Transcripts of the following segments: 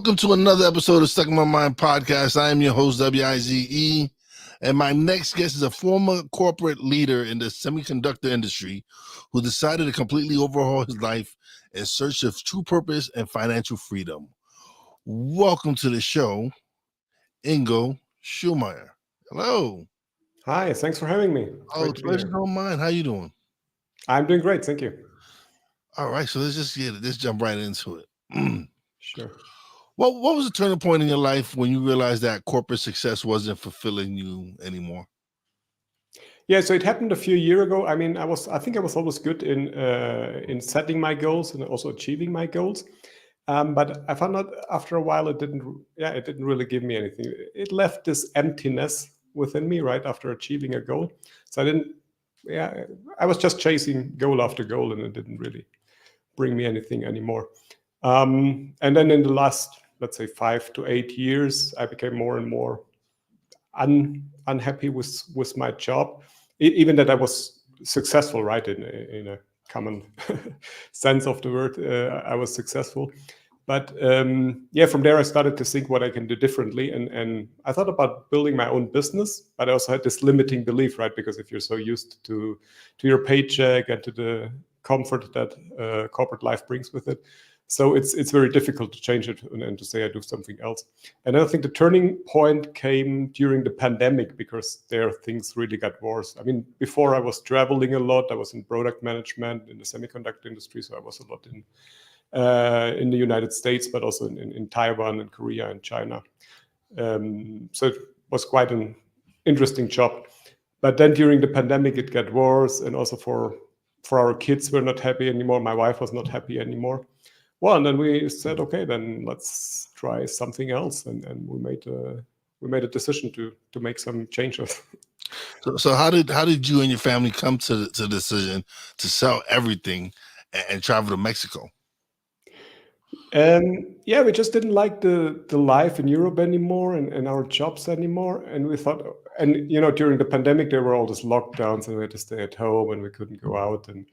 Welcome to another episode of Stuck in My Mind podcast. I am your host, WIZE, and my next guest is a former corporate leader in the semiconductor industry who decided to completely overhaul his life in search of true purpose and financial freedom. Welcome to the show, Ingo Schulmeyer. Hello. Hi, thanks for having me. Oh, pleasure, don't mind. How you doing? I'm doing great, thank you. All right, so let's jump right into it. Sure. What was the turning point in your life when you realized that corporate success wasn't fulfilling you anymore? Yeah, so it happened a few years ago. I think I was always good in setting my goals and also achieving my goals. But I found out after a while it didn't really give me anything. It left this emptiness within me right after achieving a goal. So I was just chasing goal after goal, and it didn't really bring me anything anymore. And then in the last, let's say, 5 to 8 years, I became more and more unhappy with my job, even that I was successful, right? In a common sense of the word, I was successful. But from there I started to think what I can do differently, and I thought about building my own business. But I also had this limiting belief, right? Because if you're so used to your paycheck and to the comfort that corporate life brings with it, so it's very difficult to change it and to say I do something else. And I think the turning point came during the pandemic, because there things really got worse. I mean, before I was traveling a lot. I was in product management in the semiconductor industry, so I was a lot in the United States, but also in Taiwan and Korea and China. So it was quite an interesting job. But then during the pandemic, it got worse, and also for our kids, we're not happy anymore. My wife was not happy anymore. Well, and then we said, okay, then let's try something else, and we made a decision to make some changes. So how did you and your family come to the decision to sell everything and travel to Mexico? We just didn't like the life in Europe anymore, and our jobs anymore. And we thought, and during the pandemic, there were all these lockdowns, and we had to stay at home, and we couldn't go out, and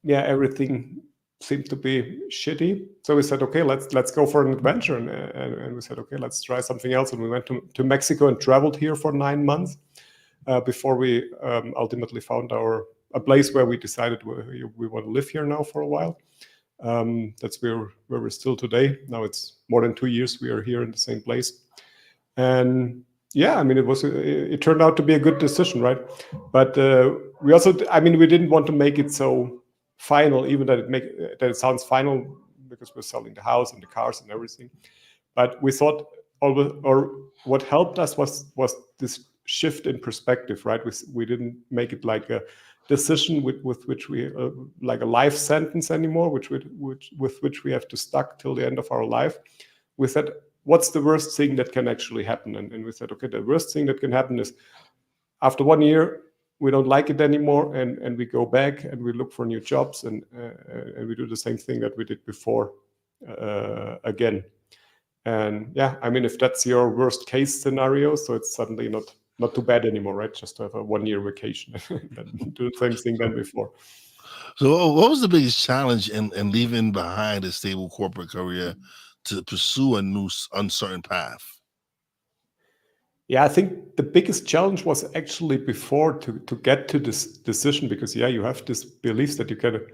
everything seemed to be shitty. So we said, okay, let's go for an adventure, and we said, okay, let's try something else. And we went to Mexico and traveled here for 9 months before we ultimately found a place where we decided we want to live here now for a while. That's where we're still today. Now it's more than 2 years we are here in the same place. And it turned out to be a good decision, right? But we also, we didn't want to make it so final, even that it sounds final, because we're selling the house and the cars and everything. But we thought, or what helped us was this shift in perspective, right? We didn't make it like a decision with which we like a life sentence anymore, with which we have to stuck till the end of our life. We said, what's the worst thing that can actually happen? And we said, okay, the worst thing that can happen is after 1 year we don't like it anymore, and we go back and we look for new jobs, and we do the same thing that we did before again. And if that's your worst case scenario, so it's suddenly not too bad anymore, right? Just to have a 1 year vacation and do the same thing than before. So what was the biggest challenge in leaving behind a stable corporate career to pursue a new uncertain path? Yeah, I think the biggest challenge was actually before to get to this decision, because you have this beliefs that you can,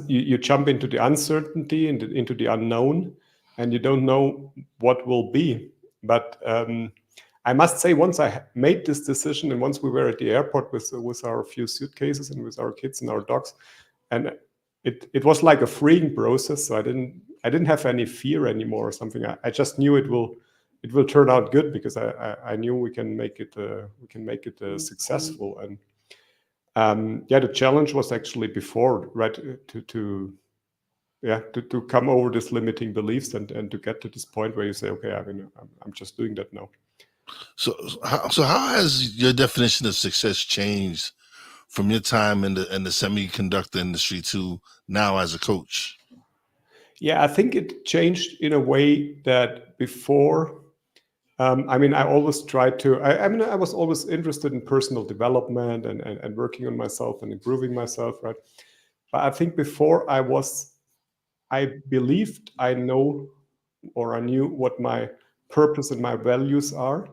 you jump into the uncertainty and into the unknown, and you don't know what will be. But I must say, once I made this decision, and once we were at the airport with our few suitcases and with our kids and our dogs, and it was like a freeing process. So I didn't have any fear anymore or something. I just knew it will turn out good, because I knew we can make it successful. And the challenge was actually before, right, to come over this limiting beliefs and to get to this point where you say, okay, I'm just doing that now. So how has your definition of success changed from your time in the semiconductor industry to now as a coach? Yeah, I think it changed in a way that before, I always tried to, I was always interested in personal development and working on myself and improving myself, right? But I think before I was I believed I know, or I knew what my purpose and my values are.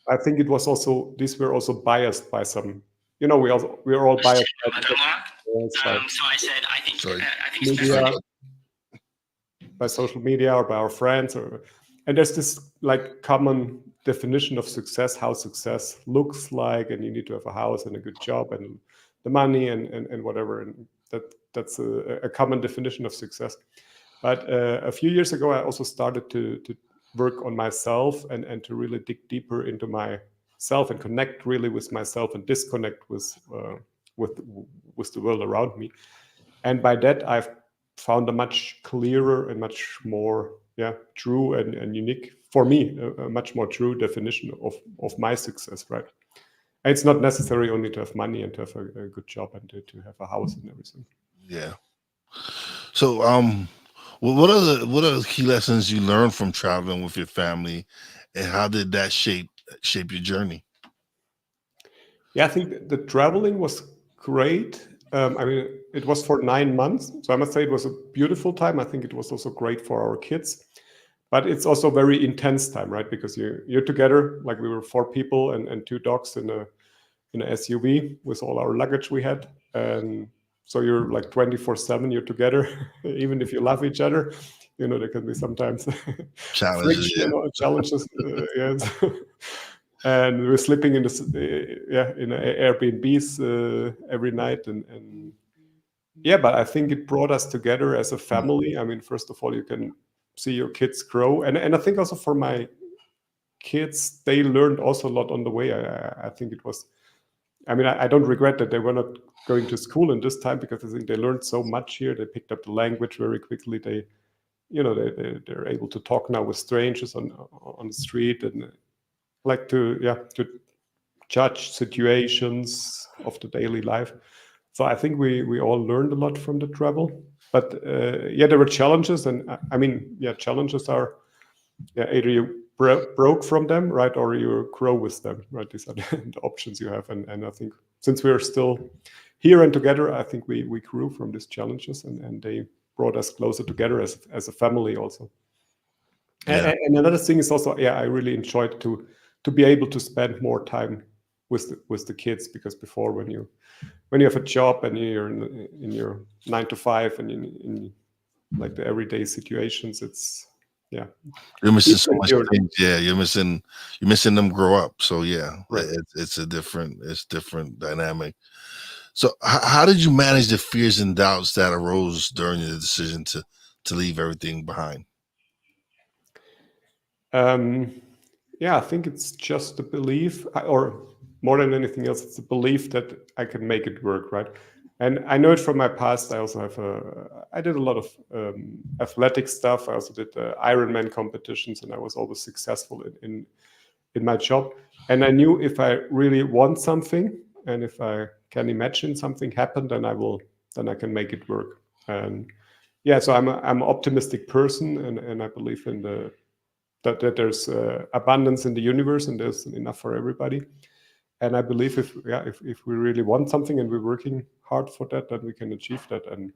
I think it was also, these were also biased by some, we are all biased by So I said, Sorry. I think media, Sorry. by social media or by our friends, and there's this like common definition of success, how success looks like, and you need to have a house and a good job and the money and whatever, and that's a common definition of success. But a few years ago, I also started to work on myself and to really dig deeper into myself and connect really with myself and disconnect with with the world around me. And by that, I've found a much clearer and much more true and unique, for me, a much more true definition of my success, right? And it's not necessary only to have money and to have a good job and to have a house and everything. Yeah. So, what are the key lessons you learned from traveling with your family, and how did that shape your journey? Yeah, I think the traveling was great. I mean, it was for 9 months, so I must say it was a beautiful time. I think it was also great for our kids, but it's also a very intense time, right? Because you're together, like we were 4 people and 2 dogs in an SUV with all our luggage we had, and so you're like 24/7. You're together, even if you love each other. There can be sometimes Challenges, friction yeah. or challenges. Yes. And we were sleeping in Airbnbs every night, and yeah, but I think it brought us together as a family. I mean, first of all, you can see your kids grow, and I think also for my kids, they learned also a lot on the way. I think it was. I mean, I don't regret that they were not going to school in this time, because I think they learned so much here. They picked up the language very quickly. They're able to talk now with strangers on the street, and like to judge situations of the daily life. So I think we all learned a lot from the travel. But there were challenges, and I mean, challenges are either you broke from them, right, or you grow with them, right? These are the options you have, and I think since we're still here and together, I think we grew from these challenges, and they brought us closer together as a family also. Yeah. And another thing is also, I really enjoyed to be able to spend more time with the kids, because before, when you have a job and you're in your 9 to 5 and in like the everyday situations, it's You're missing so different. much things. Yeah, you're missing them grow up. So yeah, Right. it's different dynamic. So how did you manage the fears and doubts that arose during the decision to leave everything behind? I think it's just the belief, or more than anything else, it's the belief that I can make it work, right? And I know it from my past. I also I did a lot of athletic stuff. I also did Ironman competitions, and I was always successful in my job. And I knew if I really want something, and if I can imagine something happen, then I can make it work. And so I'm an optimistic person, and I believe in that there's abundance in the universe, and there's enough for everybody. And I believe if we really want something and we're working hard for that, then we can achieve that. And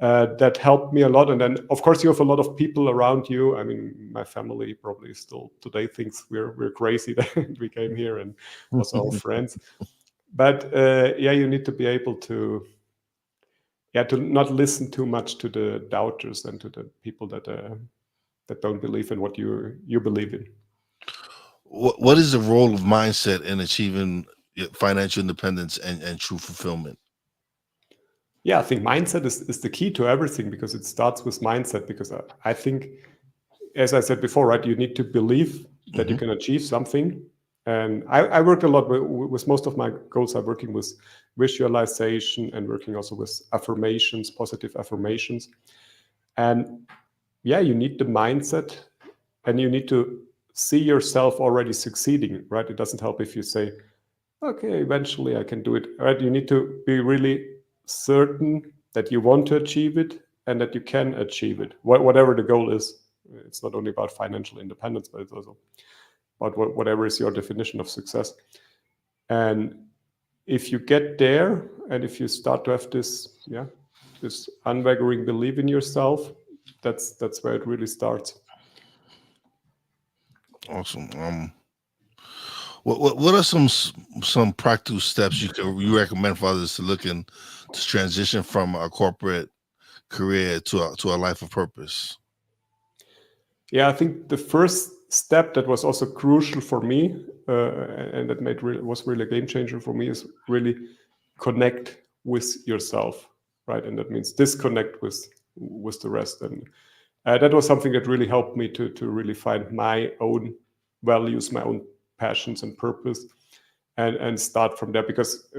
that helped me a lot. And then, of course, you have a lot of people around you. I mean, my family probably still today thinks we're crazy that we came here, and also our friends. But you need to be able to not listen too much to the doubters and to the people that don't believe in what you believe in. What is the role of mindset in achieving financial independence and true fulfillment? Yeah, I think mindset is the key to everything, because it starts with mindset. Because I think, as I said before, right, you need to believe that you can achieve something. And I work a lot with most of my goals. I'm working with visualization and working also with affirmations, positive affirmations. And you need the mindset, and you need to see yourself already succeeding, right? It doesn't help if you say, okay, eventually I can do it, right? You need to be really certain that you want to achieve it and that you can achieve it, whatever the goal is. It's not only about financial independence, but it's also about whatever is your definition of success. And if you get there, and if you start to have this unwavering belief in yourself, that's where it really starts. Awesome. What are some practical steps you recommend for others to looking to transition from a corporate career to a life of purpose? Yeah, I think the first step that was also crucial for me, and that was really a game changer for me, is really connect with yourself, right? And that means disconnect with the rest. And that was something that really helped me to really find my own values, my own passions and purpose, and start from there. Because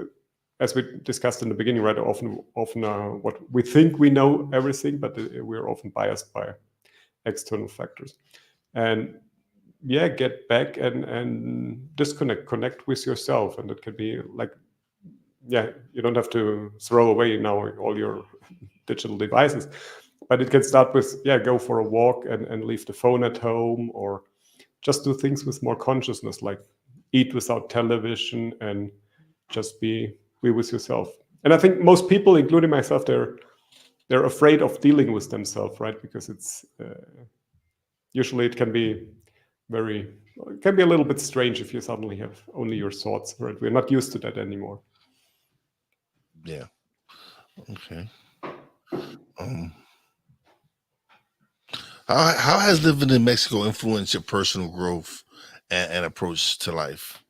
as we discussed in the beginning, right, often what we think we know everything, but we're often biased by external factors. And yeah, get back and connect with yourself. And it can be like, yeah, you don't have to throw away now all your digital devices, but it can start with, yeah, go for a walk and leave the phone at home, or just do things with more consciousness, like eat without television and just be with yourself. And I think most people, including myself, they're afraid of dealing with themselves, right? Because it's usually it can be a little bit strange if you suddenly have only your thoughts, right? We're not used to that anymore. Yeah. Okay. How has living in Mexico influenced your personal growth and approach to life?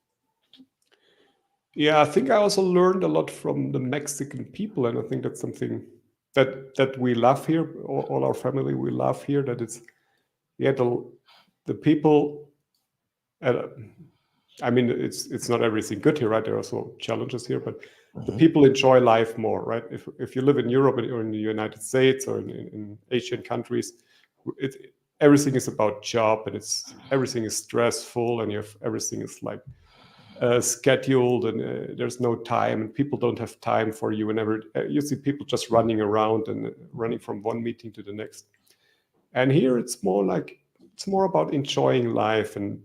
Yeah, I think I also learned a lot from the Mexican people, and I think that's something that we love here. All our family, we love here. That it's, yeah, the people. I mean, it's not everything good here, right? There are also challenges here, but the people enjoy life more, right? If you live in Europe or in the United States or in Asian countries, everything is about job, and everything is stressful, and everything is like scheduled, and there's no time, and people don't have time for you. Whenever you see people just running around and running from one meeting to the next, and here it's more about enjoying life and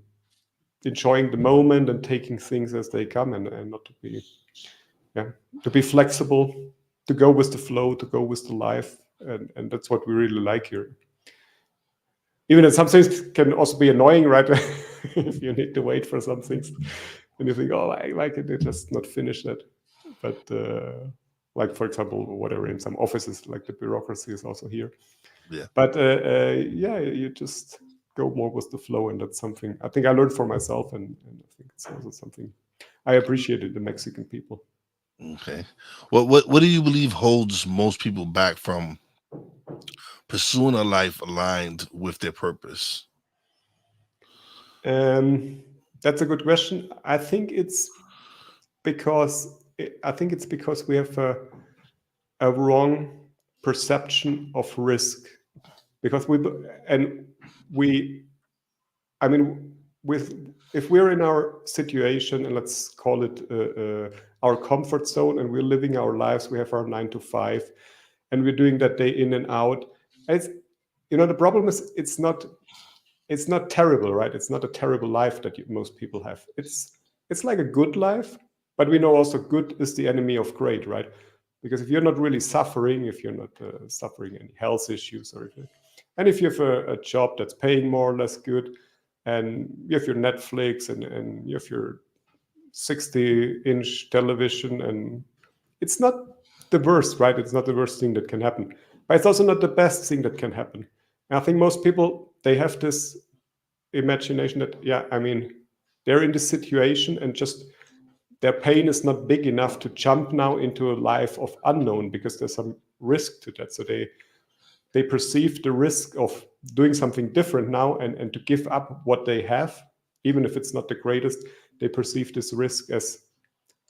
enjoying the moment and taking things as they come, and not to be flexible, to go with the flow, to go with the life, and that's what we really like here. Even if some things can also be annoying, right? If you need to wait for some things, and you think, oh, why can they just not finish that? But like, for example, whatever, in some offices, like the bureaucracy is also here. Yeah. But yeah, you just go more with the flow, and that's something I think I learned for myself, and I think it's also something I appreciated the Mexican people. Okay. What do you believe holds most people back from pursuing a life aligned with their purpose? That's a good question. I think it's because we have a wrong perception of risk, because I mean, if we're in our situation, and let's call it our comfort zone, and we're living our lives, we have our 9 to 5, and we're doing that day in and out. It's, the problem is it's not terrible, right? It's not a terrible life that most people have. It's like a good life, but we know also good is the enemy of great, right? Because if you're not really suffering, if you're not suffering any health issues, and if you have a job that's paying more or less good, and you have your Netflix, and you have your 60-inch television, and it's not the worst, right? It's not the worst thing that can happen, but it's also not the best thing that can happen. And I think most people, they have this imagination that, yeah, I mean, they're in this situation, and just their pain is not big enough to jump now into a life of unknown, because there's some risk to that. So they perceive the risk of doing something different now, and to give up what they have, even if it's not the greatest. They perceive this risk as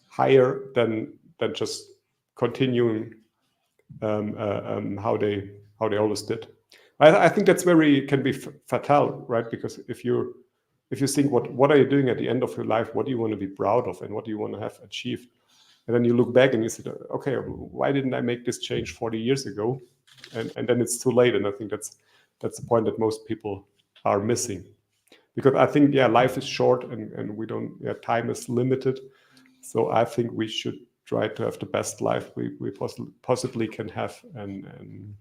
higher than just continuing how they always did. I think that's can be fatal, right? Because if you think, what are you doing at the end of your life? What do you want to be proud of, and what do you want to have achieved? And then you look back and you say, okay, why didn't I make this change 40 years ago? And then it's too late. And I think that's the point that most people are missing, because I think, yeah, life is short, and we don't, yeah, time is limited. So I think we should try to have the best life we possibly can have, and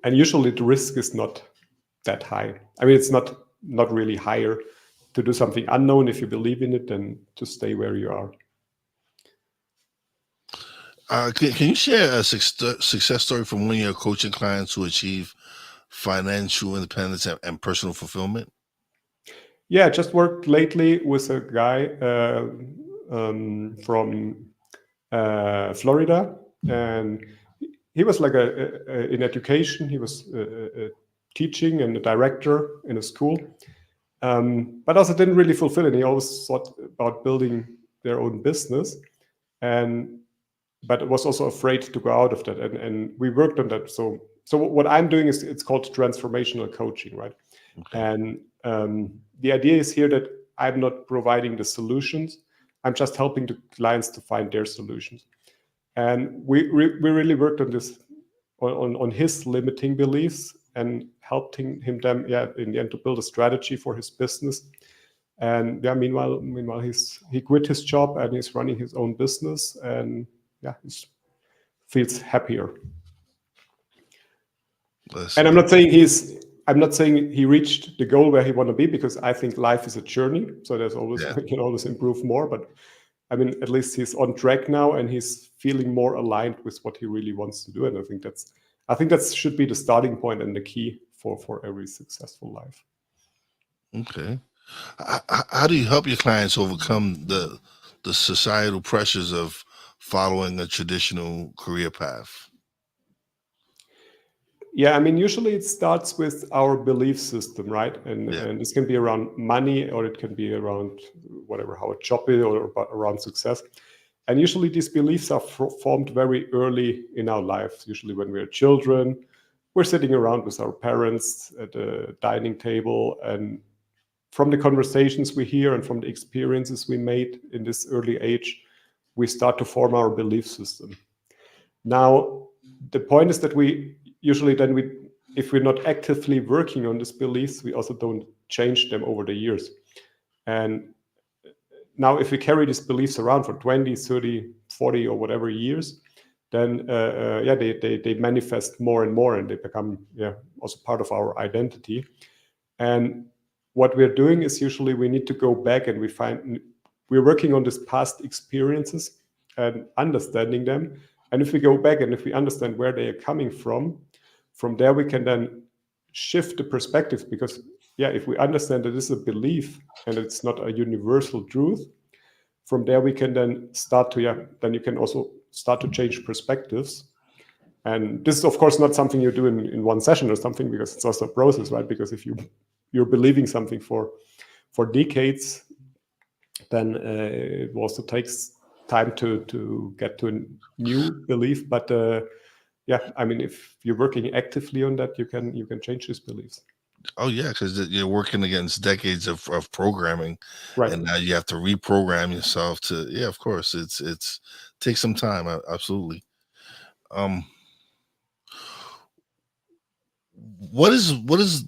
and usually the risk is not that high. I mean, it's not really higher to do something unknown if you believe in it than to stay where you are. Can you share a success story from one of your coaching clients who achieved financial independence and personal fulfillment? Yeah, I just worked lately with a guy from Florida, and he was like in education. He was teaching and a director in a school, but also didn't really fulfill it. He always thought about building their own business, but was also afraid to go out of that. And we worked on that. So what I'm doing is, it's called transformational coaching, right? Okay. And the idea is here that I'm not providing the solutions. I'm just helping the clients to find their solutions. And we really worked on this, on his limiting beliefs, and helping him in the end to build a strategy for his business. And meanwhile he quit his job and he's running his own business, and he feels happier. And I'm not saying he reached the goal where he want to be, because I think life is a journey. So there's always, you can always improve more. But I mean, at least he's on track now, and he's feeling more aligned with what he really wants to do. And I think that should be the starting point and the key for every successful life. Okay. How do you help your clients overcome the societal pressures of following a traditional career path? Yeah, I mean, usually it starts with our belief system, right? And this can be around money, or it can be around whatever, how a job is, or around success. And usually these beliefs are formed very early in our lives. Usually when we're children, we're sitting around with our parents at a dining table, and from the conversations we hear and from the experiences we made in this early age, we start to form our belief system. Now, the point is that if we're not actively working on these beliefs, we also don't change them over the years. And now, if we carry these beliefs around for 20, 30, 40, or whatever years, then they manifest more and more, and they become also part of our identity. And what we're doing is, usually we need to go back, and we're working on these past experiences and understanding them. And if we go back and if we understand where they are coming from there we can then shift the perspective, because if we understand that this is a belief and it's not a universal truth, from there we can then start to then you can also start to change perspectives. And this is of course not something you do in one session or something, because it's also a process, right? Because if you're believing something for decades, then it also takes time to get to a new belief. But I mean, if you're working actively on that, you can change these beliefs. Oh yeah, because you're working against decades of programming, Right. and now you have to reprogram yourself to. Yeah, of course, it's takes some time. Absolutely. What is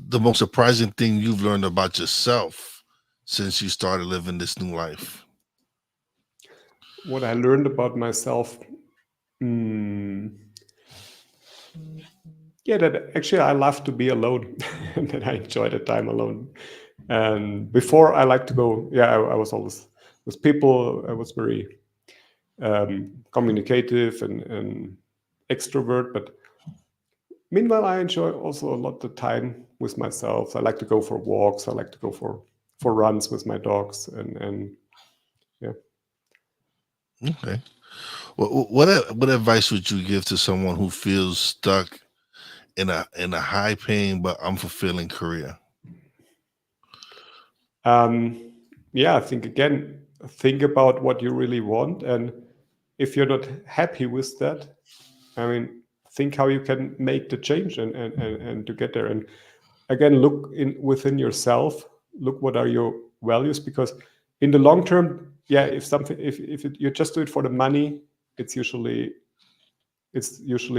the most surprising thing you've learned about yourself since you started living this new life? What I learned about myself, that actually I love to be alone, and that I enjoy the time alone. And before, I like to go. I was always with people. I was very communicative and extrovert, but meanwhile, I enjoy also a lot the time with myself. I like to go for walks. I like to go for runs with my dogs, and yeah. Okay. What advice would you give to someone who feels stuck in a high paying but unfulfilling career? I think again, think about what you really want, and if you're not happy with that, I mean, think how you can make the change and to get there. And again, look within yourself. Look what are your values, because in the long term, if you just do it for the money, it's usually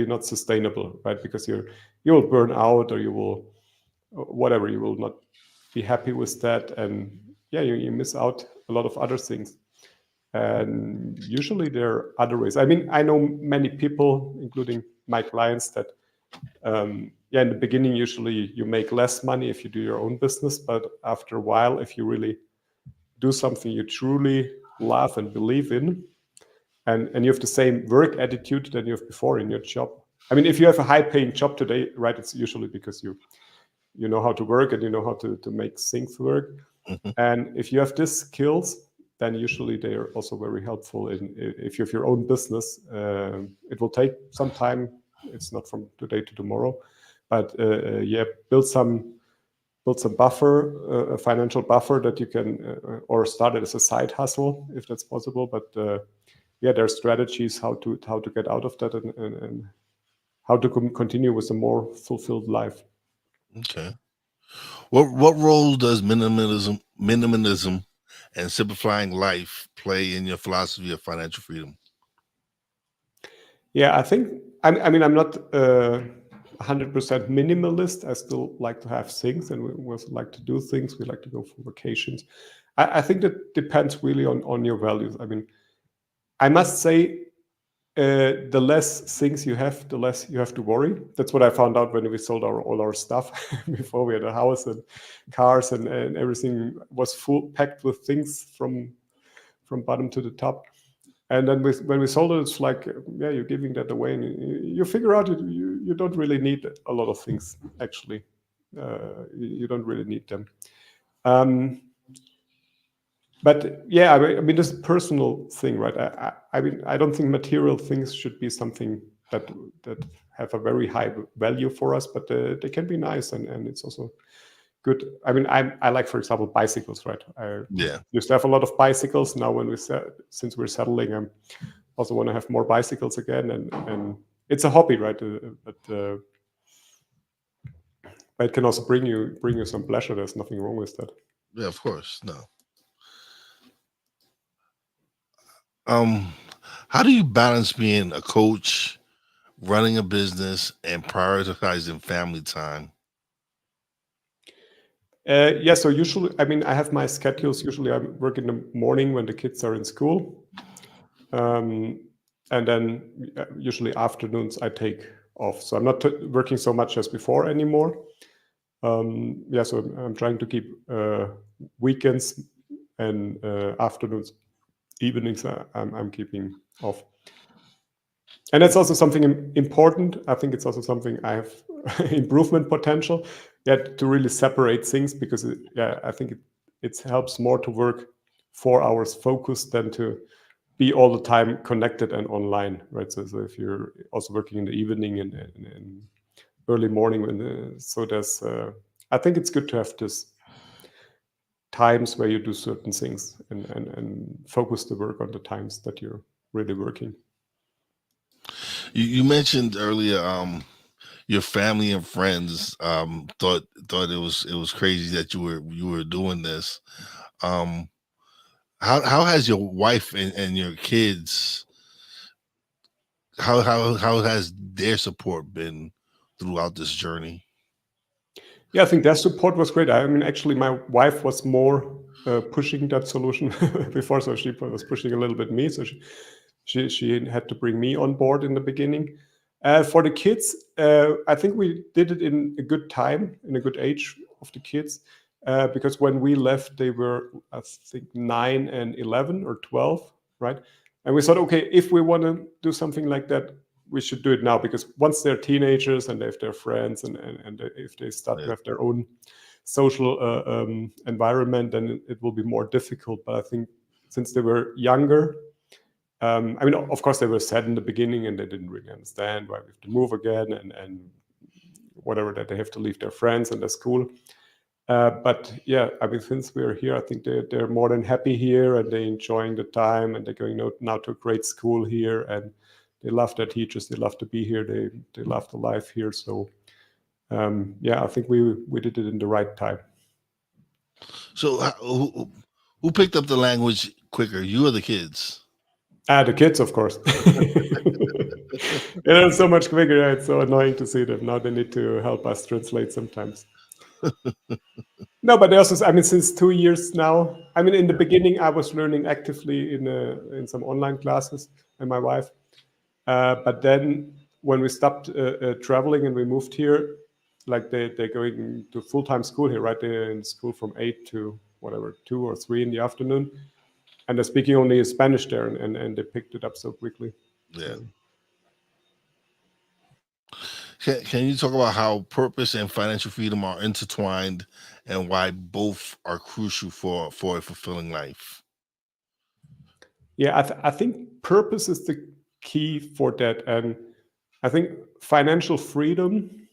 not sustainable, right? Because you will burn out, or you will not be happy with that, and you miss out a lot of other things. And usually there are other ways. I mean, I know many people, including my clients, that Yeah, in the beginning, usually you make less money if you do your own business, but after a while, if you really do something you truly love and believe in, and you have the same work attitude that you have before in your job. I mean, if you have a high-paying job today, right, it's usually because you know how to work and you know how to make things work. Mhm. And if you have these skills, then usually they are also very helpful if you have your own business. It will take some time. It's not from today to tomorrow, but yeah, build some buffer, a financial buffer that you can, or start it as a side hustle if that's possible. But yeah, there are strategies how to get out of that and how to continue with a more fulfilled life. Okay. What role does minimalism and simplifying life play in your philosophy of financial freedom? Yeah, I think I mean I'm not 100% minimalist. I still like to have things, and we also like to do things. We like to go for vacations. I think that depends really on your values. I mean, I must say, the less things you have, the less you have to worry. That's what I found out when we sold all our stuff. Before we had a house and cars and everything was full packed with things from bottom to the top. And then when we sold it, it's like, yeah, you're giving that away, and you figure out you don't really need a lot of things. Actually, you don't really need them. Um, but yeah, I mean, this is a personal thing, right? I mean, I don't think material things should be something that have a very high value for us, but they can be nice, and it's also good. I mean, I like, for example, bicycles, right? I Yeah. used to have a lot of bicycles. Now, since we're settling, I also want to have more bicycles again, and it's a hobby, right? But it can also bring you some pleasure. There's nothing wrong with that. Yeah, of course. No. Um, how do you balance being a coach, running a business, and prioritizing family time? Yeah, so usually, I mean, I have my schedules. Usually, I work in the morning when the kids are in school, um, and then usually afternoons I take off. So I'm not working so much as before anymore. Yeah, so I'm trying to keep weekends and afternoons, evenings. I'm keeping off, and that's also something important. I think it's also something I have improvement potential. Yet to really separate things, because yeah, I think it helps more to work 4 hours focused than to be all the time connected and online, right? So if you're also working in the evening and early morning, so there's I think it's good to have this times where you do certain things and focus the work on the times that you're really working. You mentioned earlier, your family and friends thought it was crazy that you were doing this. Um, how has your wife and your kids, how has their support been throughout this journey? Yeah, I think their support was great. I mean, actually, my wife was more pushing that solution before, so she was pushing a little bit me. So she had to bring me on board in the beginning. For the kids, I think we did it in a good time, in a good age of the kids, because when we left, they were, I think, 9 and 11 or 12, right? And we thought, okay, if we want to do something like that, we should do it now, because once they're teenagers and they have their friends and if they start to Yeah. have their own social environment, then it will be more difficult. But I think since they were younger, I mean, of course, they were sad in the beginning and they didn't really understand why we have to move again and whatever, that they have to leave their friends and their school. But yeah, I mean, since we're here, I think they're more than happy here and they're enjoying the time, and they're going now to a great school here, and they love their teachers. They love to be here. They love the life here. So yeah, I think we did it in the right time. So who picked up the language quicker, you or the kids? The kids, of course. They're so much quicker. Yeah, it's so annoying to see them. Now they need to help us translate sometimes. No, but they also, I mean, since 2 years now. I mean, in the beginning, I was learning actively in some online classes, and my wife. But then when we stopped traveling and we moved here, like they're going to full-time school here, right? They're in school from 8 to whatever, 2 or 3 in the afternoon. And they're speaking only Spanish there, and they picked it up so quickly. Yeah. Can you talk about how purpose and financial freedom are intertwined and why both are crucial for a fulfilling life? Yeah, I think purpose is the key for that. And I think financial freedom,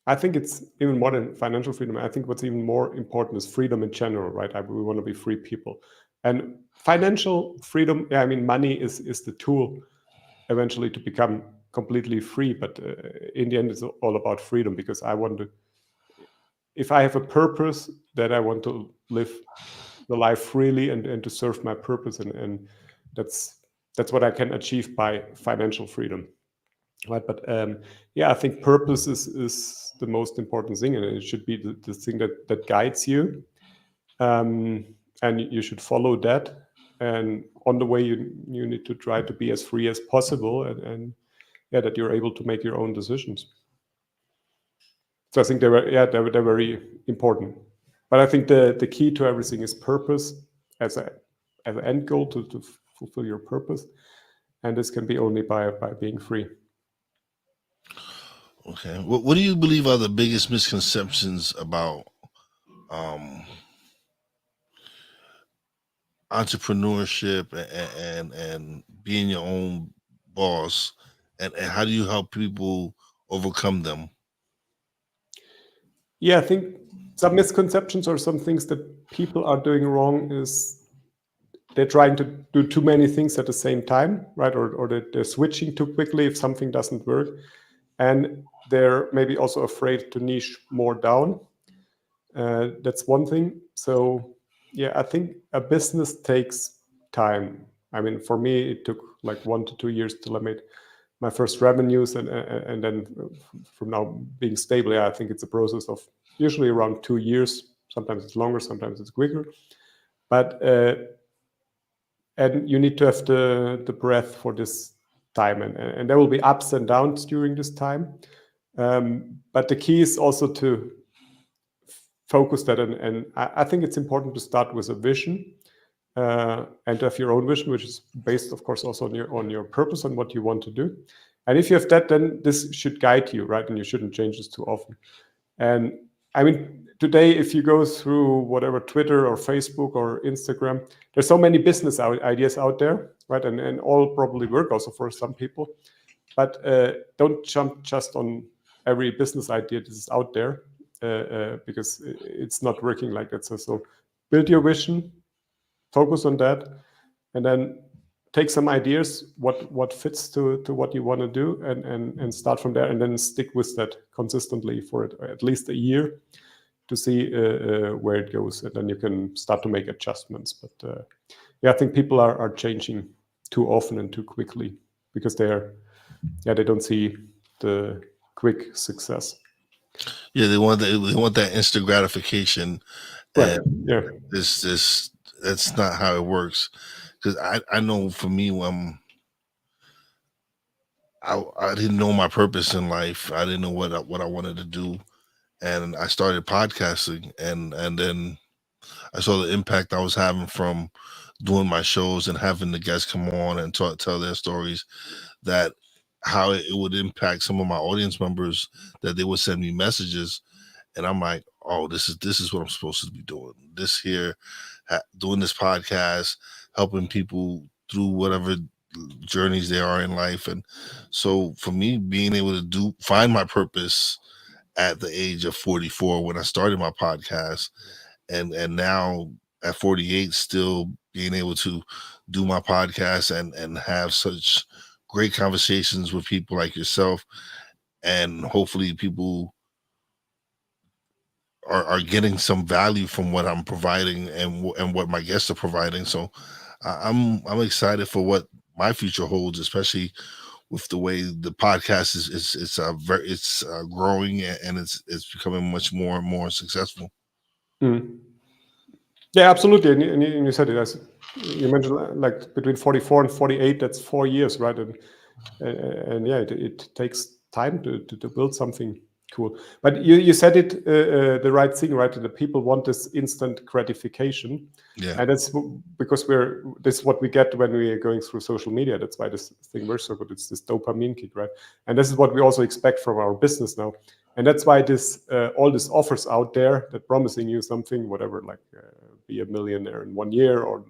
I think it's even more than financial freedom. I think what's even more important is freedom in general, right? We want to be free people. And financial freedom, yeah, I mean, money is the tool eventually to become completely free. But in the end, it's all about freedom, because I want to, if I have a purpose, that I want to live the life freely and to serve my purpose. And that's what I can achieve by financial freedom. Right. But yeah, I think purpose is the most important thing, and it should be the thing that guides you. And you should follow that. And on the way, you need to try to be as free as possible, and yeah, that you're able to make your own decisions. So I think they're very important. But I think the key to everything is purpose as an end goal to fulfill your purpose, and this can be only by being free. Okay. What do you believe are the biggest misconceptions about entrepreneurship and being your own boss, and how do you help people overcome them? Yeah, I think some misconceptions or some things that people are doing wrong is they're trying to do too many things at the same time, right? Or they're switching too quickly if something doesn't work. And they're maybe also afraid to niche more down. That's one thing. So yeah, I think a business takes time. I mean, for me, it took like 1 to 2 years till I made my first revenues, and then from now being stable. Yeah, I think it's a process of usually around 2 years. Sometimes it's longer, sometimes it's quicker. But and you need to have the breath for this time, and there will be ups and downs during this time. But the key is also to focus that, and I think it's important to start with a vision, and to have your own vision, which is based, of course, also on your purpose and what you want to do. And if you have that, then this should guide you, right? And you shouldn't change this too often. And I mean, today, if you go through whatever Twitter or Facebook or Instagram, there's so many business ideas out there, right? And all probably work also for some people. But don't jump just on every business idea that is out there, because it's not working like that. So build your vision, focus on that, and then take some ideas what fits to what you want to do, and start from there, and then stick with that consistently for at least a year to see where it goes, and then you can start to make adjustments. But yeah, I think people are changing too often and too quickly because they don't see the quick success. Yeah, they want that instant gratification, Right. and Yeah. this that's not how it works. Because I know for me, I didn't know my purpose in life. I didn't know what I wanted to do, and I started podcasting, and then I saw the impact I was having from doing my shows and having the guests come on and tell their stories. That how it would impact some of my audience members, that they would send me messages, and I'm like, oh, this is what I'm supposed to be doing. This here, doing this podcast, helping people through whatever journeys they are in life. And so for me, being able to find my purpose at the age of 44 when I started my podcast, and now at 48 still being able to do my podcast and have such great conversations with people like yourself, and hopefully people are getting some value from what I'm providing and what my guests are providing. So I'm excited for what my future holds, especially with the way the podcast it's growing, and it's becoming much more and more successful. Mm. Yeah, absolutely. And you said it, as you mentioned, like between 44 and 48, that's 4 years, right? And and yeah, it takes time to build something cool. But you said it the right thing, right? The people want this instant gratification, Yeah. and that's because this is what we get when we are going through social media. That's why this thing works so good. It's this dopamine kick, right? And this is what we also expect from our business now. And that's why this all these offers out there that promising you something, whatever, like be a millionaire in 1 year, or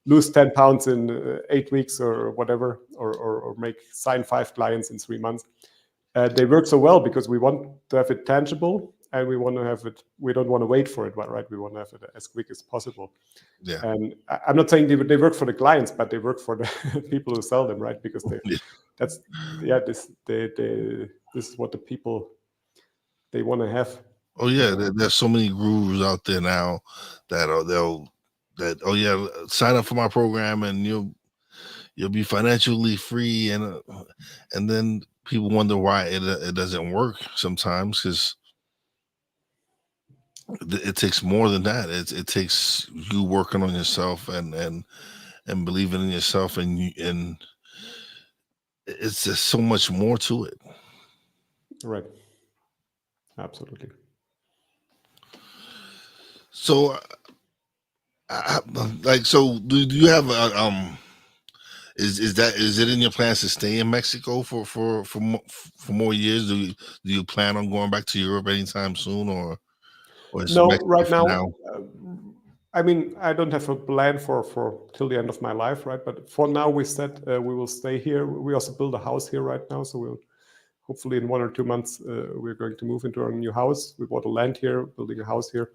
lose 10 pounds in 8 weeks, or whatever, or sign 5 clients in 3 months. They work so well because we want to have it tangible, and we want to have it. We don't want to wait for it, right? We want to have it as quick as possible. Yeah. And I'm not saying they work for the clients, but they work for the people who sell them, right? Because this is what the people they want to have. Oh yeah, there's so many gurus out there now that oh yeah, sign up for my program and you'll be financially free, and then people wonder why it doesn't work sometimes, because it takes more than that. It takes you working on yourself and believing in yourself, and it's just so much more to it. Right. Absolutely. So, so do you have is it in your plans to stay in Mexico for more years? Do you plan on going back to Europe anytime soon, or is No, Mexico right for now, now? I mean, I don't have a plan for till the end of my life, right? But for now, we said we will stay here. We also build a house here right now, so we'll hopefully in 1 or 2 months we're going to move into our new house. We bought a land here, building a house here.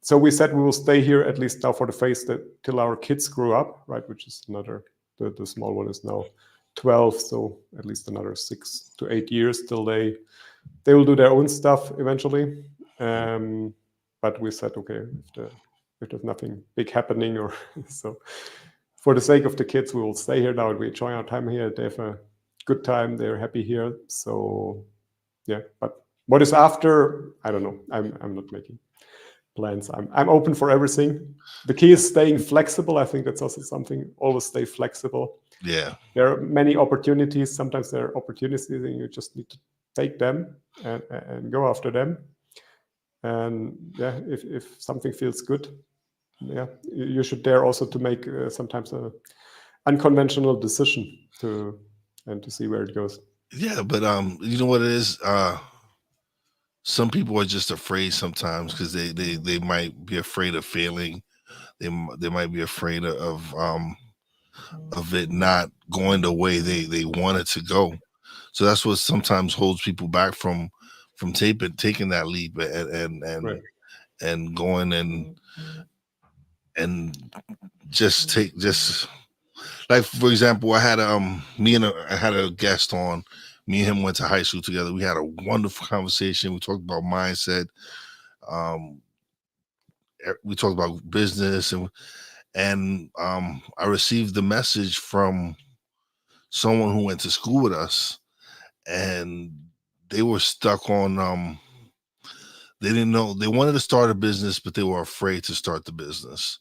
So we said we will stay here at least now for the phase that till our kids grow up, right? Which is another. The small one is now 12, so at least another 6 to 8 years till they will do their own stuff eventually. But we said, okay, if there's nothing big happening, or so, for the sake of the kids, we will stay here now and we enjoy our time here. They have a good time. They're happy here. So yeah, but what is after? I don't know. I'm not making plans. I'm open for everything. The key is staying flexible. I think that's also something. Always stay flexible. Yeah. There are many opportunities. Sometimes there are opportunities and you just need to take them and go after them. And yeah, if something feels good, yeah, you should dare also to make sometimes a unconventional decision to see where it goes. Yeah, but you know what it is? Some people are just afraid sometimes, because they might be afraid of failing. They might be afraid of it not going the way they want it to go. So that's what sometimes holds people back from taking that leap, Right. and going and just like, for example, I had I had a guest on. Me and him went to high school together. We had a wonderful conversation. We talked about mindset. Um, we talked about business, and I received the message from someone who went to school with us, and they were stuck on they didn't know, they wanted to start a business, but they were afraid to start the business.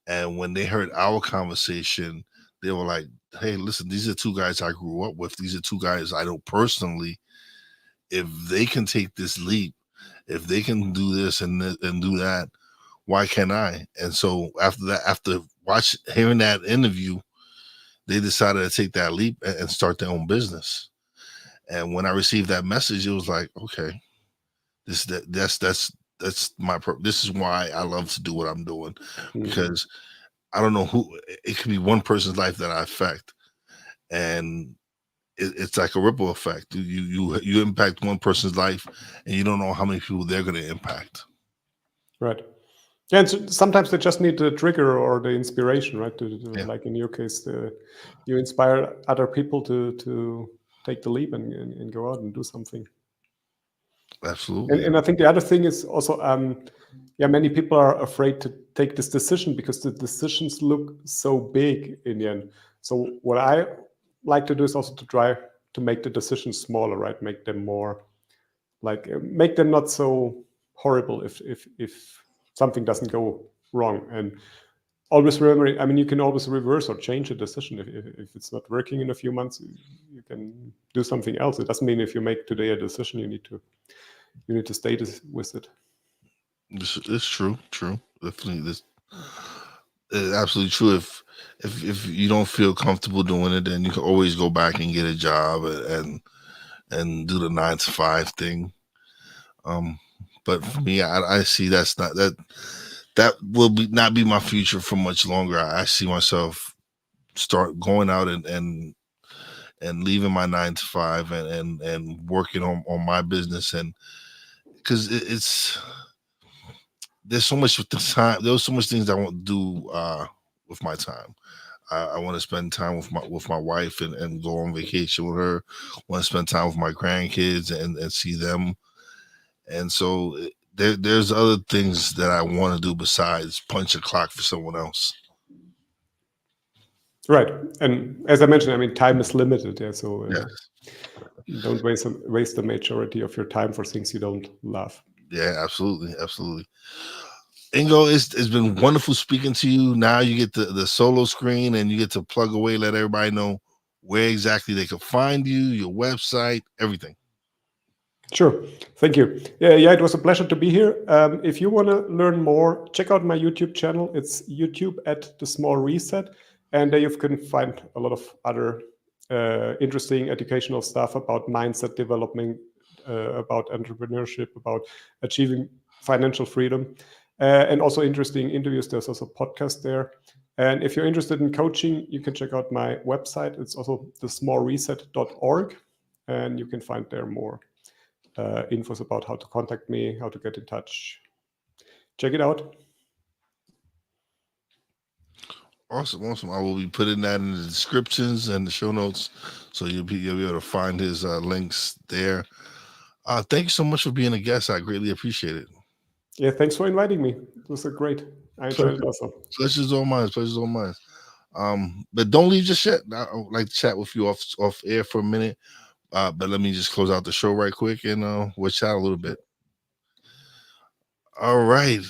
And when they heard our conversation, they were like, hey, listen, these are two guys I grew up with. These are two guys I know personally. If they can take this leap, if they can do this and do that, why can't I? And so after that, after hearing that interview, they decided to take that leap and start their own business. And when I received that message, it was like, okay, that's this is why I love to do what I'm doing, because I don't know who, it could be one person's life that I affect, and it's like a ripple effect. You impact one person's life, and you don't know how many people they're going to impact. Right. Yeah, and so sometimes they just need the trigger or the inspiration, right? Yeah. Like in your case, you inspire other people to take the leap and go out and do something. Absolutely. And I think the other thing is also, many people are afraid to take this decision because the decisions look so big in the end. So what I like to do is also to try to make the decisions smaller, right? Make them more make them not so horrible if something doesn't go wrong. And always remember, I mean, you can always reverse or change a decision. If it's not working in a few months, you can do something else. It doesn't mean if you make today a decision, you need to stay with it. It's true. Definitely, this is absolutely true. If you don't feel comfortable doing it, then you can always go back and get a job and do the 9 to 5 thing. But for me, I see that will not be my future for much longer. I see myself start going out and leaving my 9 to 5 and working on my business, and because it's there's so much with the time. There's so much things I want to do with my time. I want to spend time with my wife and go on vacation with her. Want to spend time with my grandkids and see them. And so there's other things that I want to do besides punch a clock for someone else. Right. And as I mentioned, I mean, time is limited. Yeah. So Yes. don't waste the majority of your time for things you don't love. Yeah, absolutely. Ingo, it's been wonderful speaking to you. Now you get the solo screen and you get to plug away, let everybody know where exactly they can find you, your website, everything. Sure. Thank you. Yeah, it was a pleasure to be here. If you want to learn more, check out my YouTube channel. It's YouTube at The Small Reset. And there you can find a lot of other interesting educational stuff about mindset development, about entrepreneurship, about achieving financial freedom, and also interesting interviews. There's also a podcast there. And if you're interested in coaching, you can check out my website. It's also thesmallreset.org. And you can find there more infos about how to contact me, how to get in touch. Check it out. Awesome. I will be putting that in the descriptions and the show notes, so you'll be able to find his links there. Thank you so much for being a guest. I greatly appreciate it. Yeah, thanks for inviting me. It was great. I enjoyed it also. Pleasure's all mine. But don't leave just yet. I would like to chat with you off air for a minute. But let me just close out the show right quick and we'll chat a little bit. All right.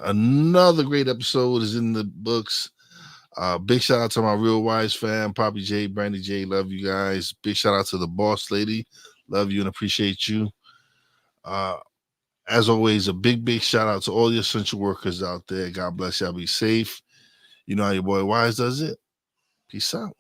Another great episode is in the books. Big shout out to my Real Wise fam, Poppy J, Brandy J. Love you guys. Big shout out to the boss lady. Love you and appreciate you. As always, a big shout out to all the essential workers out there. God bless y'all. Be safe. You know how your boy Wise does it. Peace out.